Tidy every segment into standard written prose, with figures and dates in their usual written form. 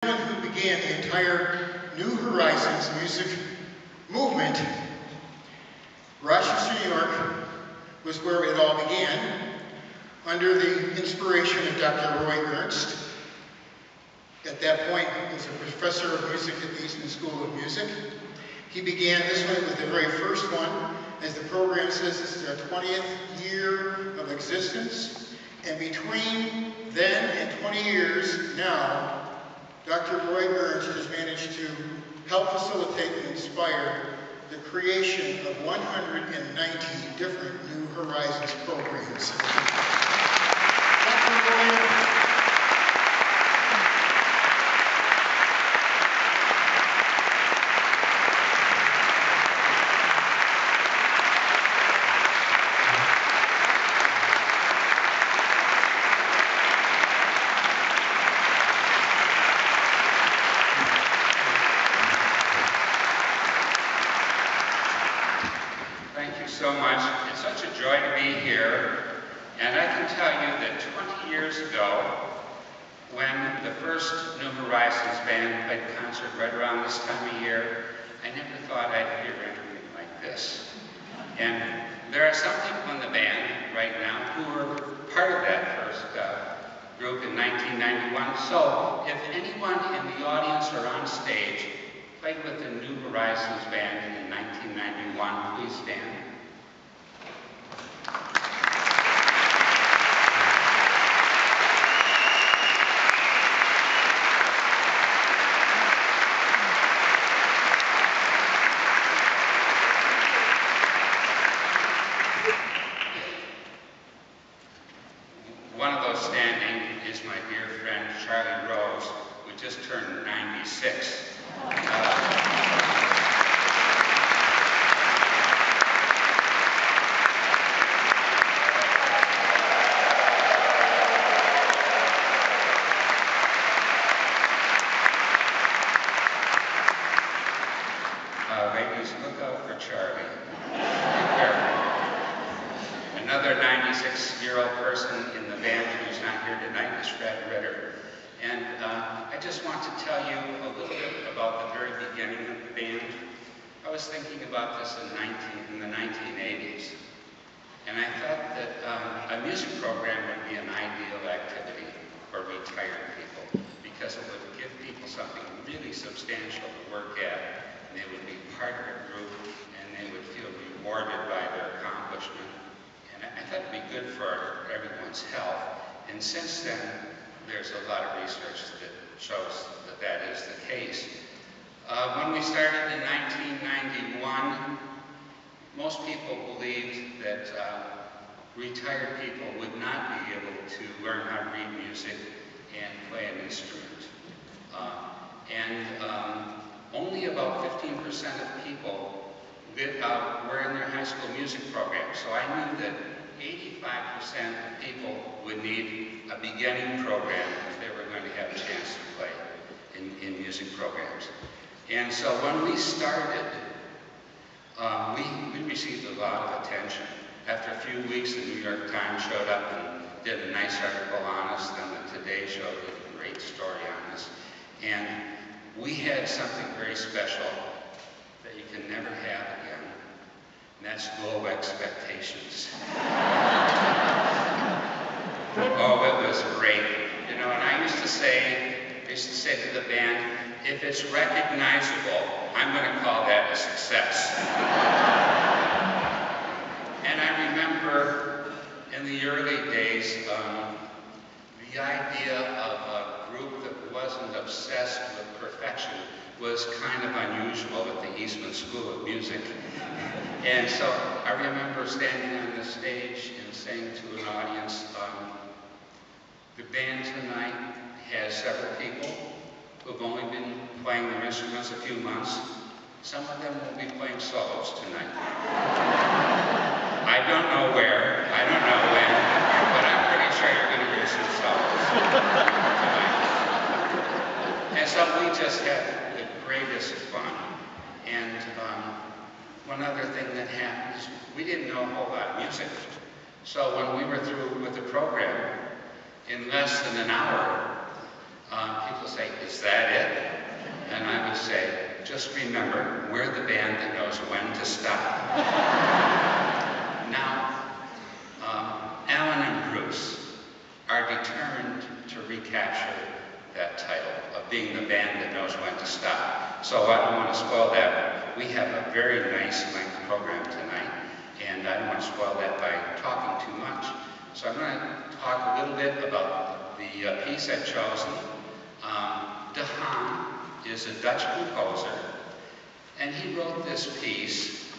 Who began the entire New Horizons music movement. Rochester, New York was where it all began, under the inspiration of Dr. Roy Ernst. At that point, he was a professor of music at the Eastman School of Music. He began this one with the very first one. As the program says, this is our 20th year of existence. And between then and 20 years now, Dr. Roy Ernst has managed to help facilitate and inspire the creation of 190 different New Horizons programs. Dr. Roy, so much. It's such a joy to be here, and I can tell you that 20 years ago, when the first New Horizons band played a concert right around this time of year, I never thought I'd hear anything like this. And there are some people in the band right now who were part of that first group in 1991. So if anyone in the audience or on stage played with the New Horizons band in 1991, please stand. One of those standing is my dear friend Charlie Rose, who just turned 96. Ladies, look out for Charlie. Be careful. Another 96-year-old person in the band who's not here tonight is Fred Ritter. And I just want to tell you a little bit about the very beginning of the band. I was thinking about this in the 1980s. And I thought that a music program would be an ideal activity for retired people, because it would give people something really substantial to work at. And they would be part of a group, and they would feel rewarded by their accomplishment. And I thought it'd be good for everyone's health. And since then, there's a lot of research that shows that that is the case. When we started in 1991, most people believed that retired people would not be able to learn how to read music and play an instrument. Only about 15% of people were in their high school music program. So I knew that 85% of people would need a beginning program if they were going to have a chance to play in music programs. And so when we started, we received a lot of attention. After a few weeks, the New York Times showed up and did a nice article on us, then the Today Show did a great story on us. And we had something very special that you can never have again, and that's low expectations. Oh, it was great. You know, and I used to say to the band, if it's recognizable, I'm going to call that a success. And I remember in the early days, the idea of a group that wasn't obsessed with perfection was kind of unusual at the Eastman School of Music. And so I remember standing on the stage and saying to an audience, the band tonight has several people who've only been playing their instruments a few months. Some of them will be playing solos tonight. I don't know where, I don't know when, but I'm pretty sure you're going to hear some solos tonight. And so we just had the greatest fun. And one other thing that happened is we didn't know a whole lot of music. So when we were through with the program, in less than an hour, people say, is that it? And I would say, just remember, we're the band that knows when to stop. Now, Alan and Bruce are determined to recapture that title of being the band that knows when to stop. So I don't want to spoil that. We have a very nice length program tonight, and I don't want to spoil that by talking too much. So I'm going to talk a little bit about the piece I've chosen. De Haan is a Dutch composer, and he wrote this piece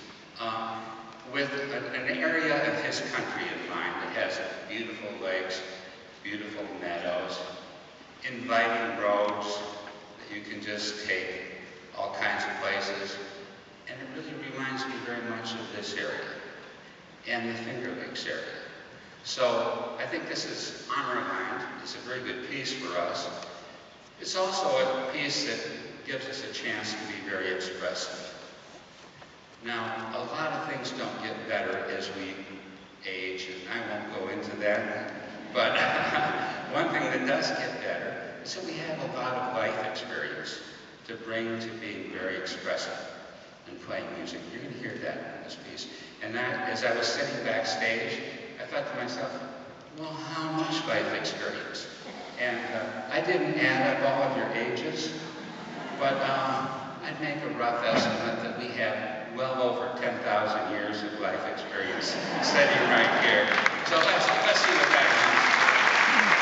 with an area of his country in mind that has beautiful lakes, beautiful meadows, inviting roads that you can just take all kinds of places. And it really reminds me very much of this area and the Finger Lakes area. So I think this is Amerland. It's a very good piece for us. It's also a piece that gives us a chance to be very expressive. Now, a lot of things don't get better as we age, and I won't go into that. But one thing that does get better is that we have a lot of life experience to bring to being very expressive and playing music. You're going to hear that in this piece. And as I was sitting backstage, I thought to myself, well, how much life experience? And I didn't add up all of your ages, but I'd make a rough estimate that we have well over 10,000 years of life experience sitting right here. So let's see what that means.